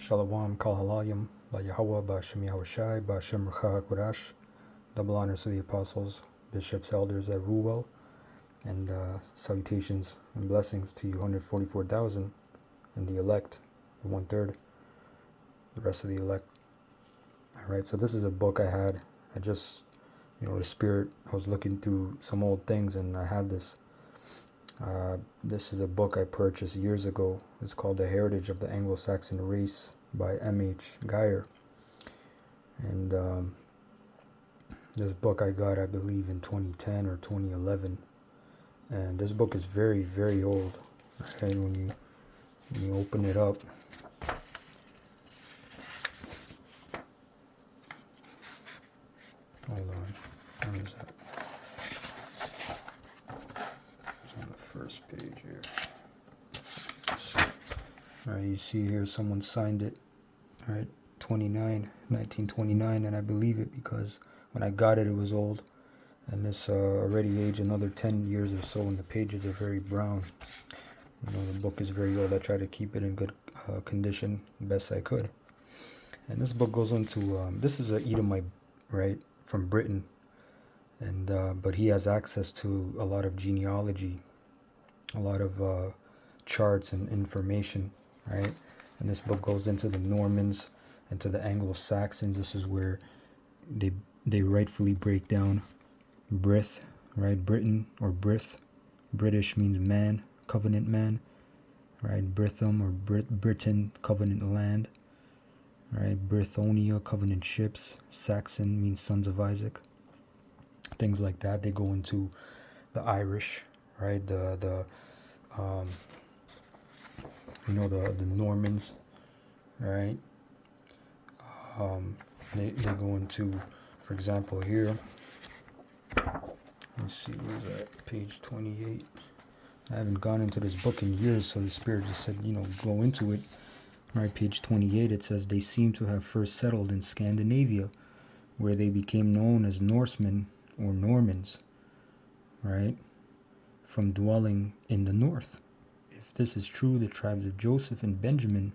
Shalom, Kal Halayim, La Yahweh, Ba'Shem Yahushai, Ba'Shem Rucha HaKodesh. Double honors to the apostles, bishops, elders that rule well, and salutations and blessings to you 144,000 and the elect, the 1/3, the rest of the elect. Alright, so this is a book I had. I just, the Spirit, I was looking through some old things and I had this. This is a book I purchased years ago. It's called The Heritage of the Anglo Saxon Race by M.H. Geyer. And this book I got, I believe, in 2010 or 2011. And this book is very, very old. Okay, when you open it up, hold on, where is that? It's on the first page here. Alright, you see here someone signed it. Alright, 1929, and I believe it because when I got it, it was old. And this already aged another 10 years or so, and the pages are very brown. The book is very old. I try to keep it in good condition best I could. And this book goes into, this is an Edomite, right, from Britain. And but he has access to a lot of genealogy, a lot of charts and information, right? And this book goes into the Normans, into the Anglo Saxons. This is where they rightfully break down Brith, right? Britain or Brith. British means man, covenant man, right? Brithum or Britain, covenant land, right? Brithonia, covenant ships. Saxon means sons of Isaac. Things like that. They go into the Irish, right? The Normans, right? They go into, for example, here. Let's see, where's that? Page 28. I haven't gone into this book in years, so the Spirit just said, go into it. Right, page 28, it says, they seem to have first settled in Scandinavia, where they became known as Norsemen or Normans, right, from dwelling in the north. If this is true, the tribes of Joseph and Benjamin,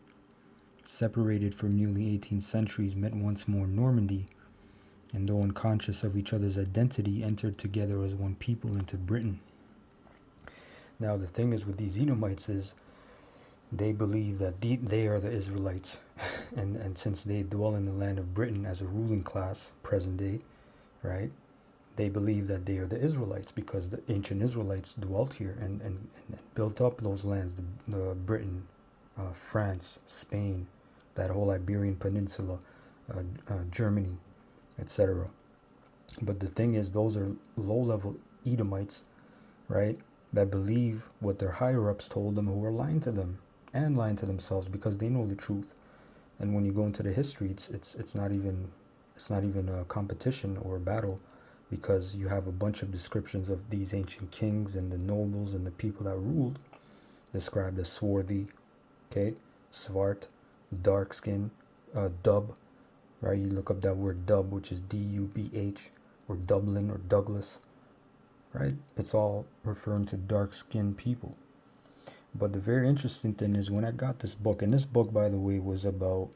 separated for nearly 18 centuries, met once more in Normandy, and though unconscious of each other's identity, entered together as one people into Britain. Now, the thing is with these Edomites is they believe that they are the Israelites, and since they dwell in the land of Britain as a ruling class, present day, right, they believe that they are the Israelites because the ancient Israelites dwelt here and built up those lands, the Britain, France, Spain, that whole Iberian Peninsula, Germany, etc. But the thing is, those are low-level Edomites, right, that believe what their higher-ups told them, who are lying to them and lying to themselves because they know the truth. And when you go into the history, it's not even a competition or a battle, because you have a bunch of descriptions of these ancient kings and the nobles and the people that ruled, described as swarthy, okay, swart, dark skin, dub, right? You look up that word dub, which is D-U-B-H, or Dublin or Douglas, right? It's all referring to dark-skinned people. But the very interesting thing is when I got this book, and this book, by the way, was about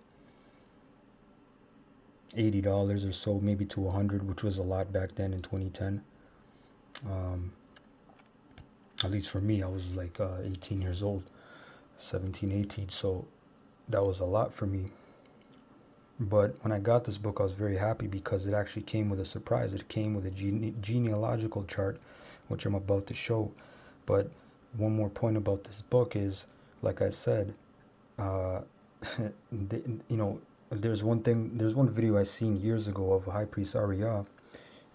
$80 or so, maybe to $100, which was a lot back then in 2010. At least for me, I was like 18 years old, 17, 18, so that was a lot for me. But when I got this book, I was very happy because it actually came with a surprise. It came with a genealogical chart, which I'm about to show. But one more point about this book is, like I said, there's one video I seen years ago of High Priest Ariyah,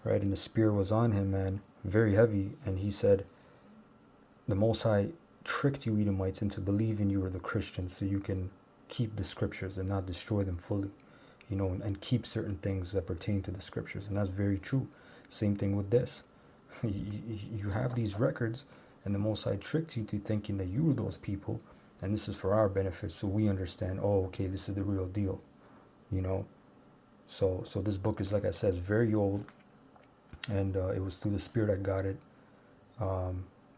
right, and the spear was on him, man, very heavy, and he said, the Most High tricked you Edomites into believing you were the Christians so you can keep the scriptures and not destroy them fully, and keep certain things that pertain to the scriptures. And that's very true. Same thing with this. You have these records, and the Most High tricked you to thinking that you were those people, and this is for our benefit, so we understand, oh, okay, this is the real deal, So this book is, like I said, it's very old, and it was through the Spirit I got it.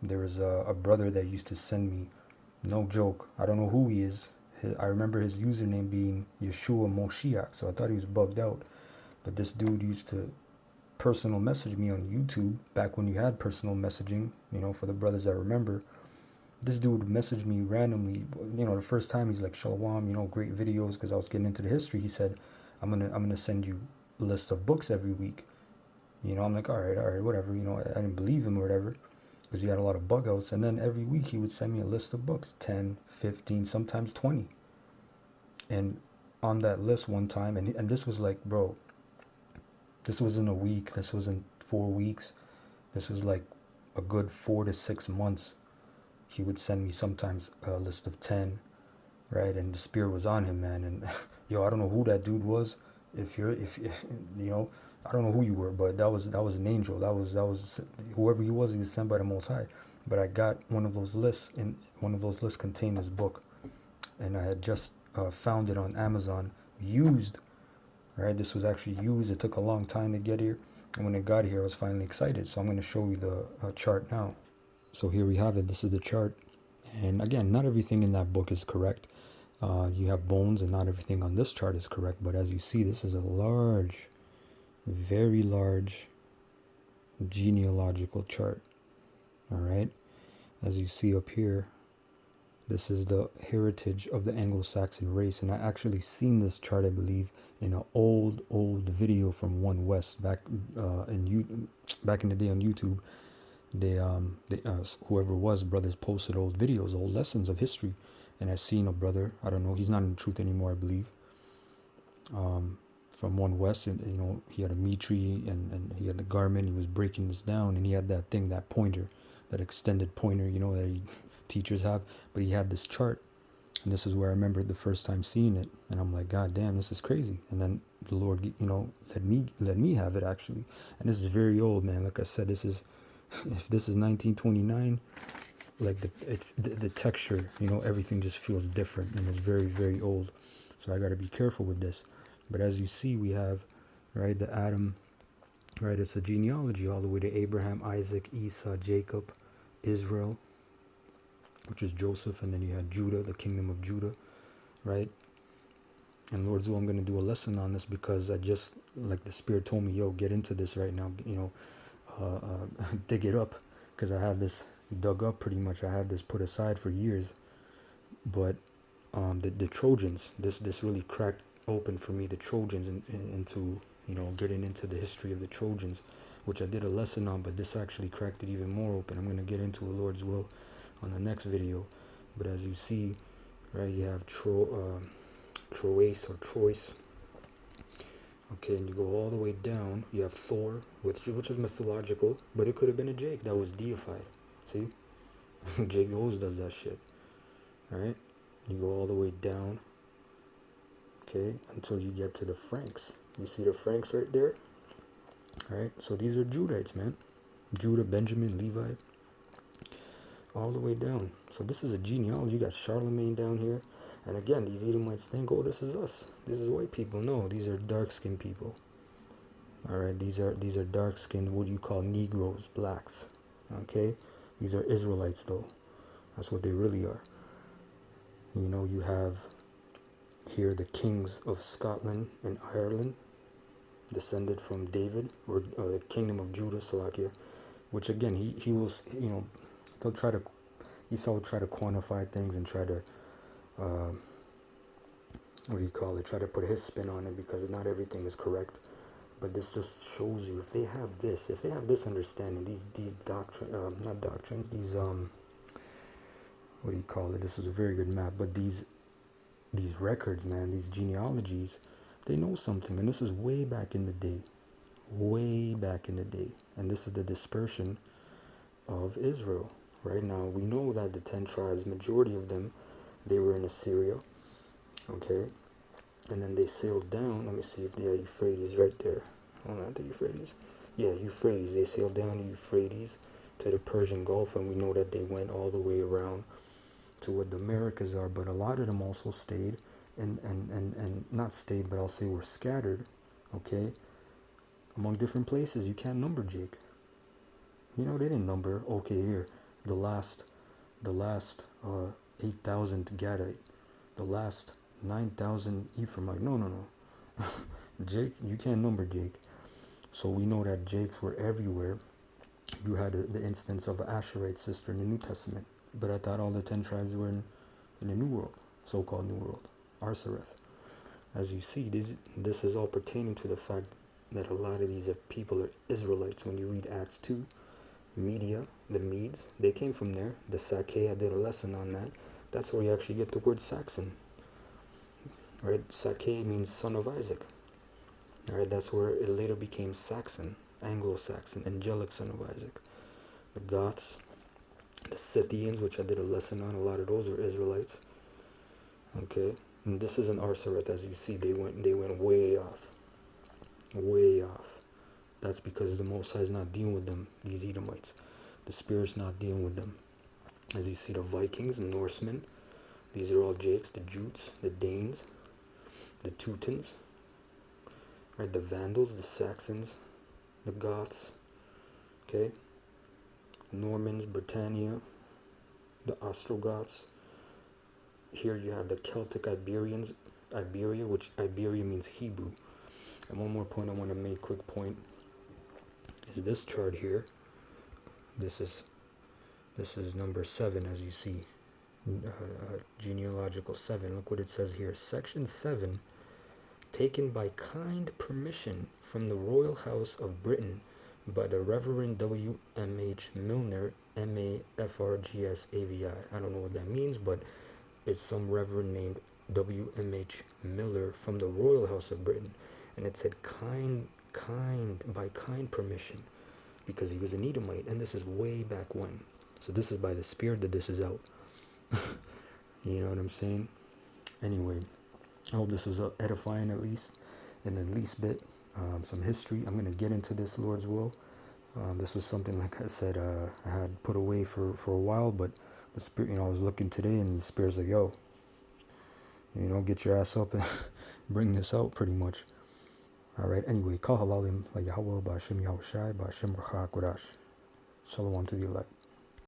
There was a brother that used to send me, no joke, I don't know who he is, I remember his username being Yeshua Moshiach, so I thought he was bugged out. But this dude used to personal message me on YouTube back when you had personal messaging, for the brothers that remember. This dude messaged me randomly, the first time. He's like, Shalom, great videos, because I was getting into the history. He said, I'm gonna send you a list of books every week. I'm like, all right, whatever. I didn't believe him or whatever, because he had a lot of bug outs. And then every week he would send me a list of books, 10, 15, sometimes 20. And on that list one time, and this was like, bro, this wasn't a week, this wasn't 4 weeks, this was like a good 4 to 6 months. He would send me sometimes a list of 10, right? And the spirit was on him, man. And I don't know who that dude was. If I don't know who you were, but that was an angel. That was whoever he was sent by the Most High. But I got one of those lists, and one of those lists contained this book, and I had just found it on Amazon, used. Right, this was actually used. It took a long time to get here, and when it got here, I was finally excited. So I'm going to show you the chart now. So here we have it. This is the chart, and again, not everything in that book is correct. You have bones, and not everything on this chart is correct. But as you see, this is a large, very large genealogical chart. All right, as you see up here, this is the heritage of the Anglo Saxon race, and I actually seen this chart, I believe, in an old video from One West back back in the day on YouTube. They whoever was brothers posted old videos, old lessons of history, and I seen a brother. I don't know, he's not in Truth anymore, I believe. From One West, and he had a Mitri, and he had the garment. He was breaking this down, and he had that thing, that pointer, that extended pointer, that teachers have. But he had this chart, and this is where I remember the first time seeing it, and I'm like, God damn, this is crazy. And then the Lord, let me have it actually. And this is very old, man. Like I said, this is, if this is 1929, like the texture, everything just feels different, and it's very, very old. So I got to be careful with this. But as you see, we have, right, the Adam, right? It's a genealogy all the way to Abraham, Isaac, Esau, Jacob, Israel, which is Joseph, and then you had Judah, the kingdom of Judah, right? And Lord's will, I'm going to do a lesson on this, because I just, like, the Spirit told me, yo, get into this right now, dig it up, because I have this dug up pretty much. I had this put aside for years. But the Trojans, this really cracked open for me, the Trojans, into getting into the history of the Trojans, which I did a lesson on, but this actually cracked it even more open. I'm going to get into the Lord's will on the next video. But as you see, right, you have Troas or Troyes. Okay, and you go all the way down, you have Thor, which is mythological, but it could have been a Jake that was deified. See? Jake always does that shit. Alright? You go all the way down, okay, until you get to the Franks. You see the Franks right there? Alright, so these are Judites, man. Judah, Benjamin, Levi, all the way down. So this is a genealogy. You got Charlemagne down here. And again, these Edomites think, oh, this is us. This is white people. No, these are dark-skinned people. Alright, these are dark-skinned, what you call Negroes, blacks. Okay? These are Israelites, though. That's what they really are. You have here the kings of Scotland and Ireland, descended from David, or the kingdom of Judah, Salakia, which again, he will, they'll try to, Esau will try to quantify things and try to, try to put his spin on it, because not everything is correct. But this just shows you, if they have this understanding, these not doctrines, these, this is a very good map, but these records, man, these genealogies, they know something. And this is way back in the day. And this is the dispersion of Israel. Right now, we know that the 10 tribes, majority of them, they were in Assyria. Okay? And then they sailed down. Let me see if they are Euphrates right there. Oh, not the Euphrates. Yeah, Euphrates. They sailed down the Euphrates to the Persian Gulf, and we know that they went all the way around to what the Americas are. But a lot of them also stayed, and not stayed, but I'll say were scattered, okay, among different places. You can't number, Jake. They didn't number, okay, here, the last 8,000th Gadite. The last 9,000 Ephraimite. No. Jake, you can't number Jake. So we know that Jakes were everywhere. You had the instance of an Asherite sister in the New Testament. But I thought all the 10 tribes were in the New World, so-called New World, Arsareth. As you see, this is all pertaining to the fact that a lot of these people are Israelites. When you read Acts 2, Media, the Medes, they came from there. The Sake, I did a lesson on that. That's where you actually get the word Saxon. Right? Sake means son of Isaac. Alright, that's where it later became Saxon, Anglo Saxon, angelic son of Isaac. The Goths, the Scythians, which I did a lesson on, a lot of those are Israelites. Okay, and this is an Arsareth, as you see, they went way off. Way off. That's because the Most High is not dealing with them, these Edomites. The Spirit's not dealing with them. As you see, the Vikings, the Norsemen, these are all Jakes, the Jutes, the Danes, the Teutons, right? The Vandals, the Saxons, the Goths, okay? Normans, Britannia, the Ostrogoths. Here you have the Celtic Iberians, Iberia, which Iberia means Hebrew. And one more point I want to make, quick point, is this chart here. This is number 7, as you see, genealogical 7. Look what it says here. Section 7, taken by kind permission from the Royal House of Britain by the Reverend W.M.H. Milner, M.A.F.R.G.S. A.V.I. I don't know what that means, but it's some reverend named W.M.H. Miller from the Royal House of Britain. And it said by kind permission, because he was an Edomite, and this is way back when. So this is by the Spirit that this is out. You know what I'm saying? Anyway, I hope this was edifying, at least, in the least bit. Some history. I'm going to get into this, Lord's will. This was something, like I said, I had put away for a while, but the Spirit, I was looking today, and the Spirit's like, yo, get your ass up and bring this out, pretty much. All right, anyway, Kal Halalim, La Yahweh, Ba'Shem Yahushai, Ba'Shem Racha Kodash. Shalom to the elect.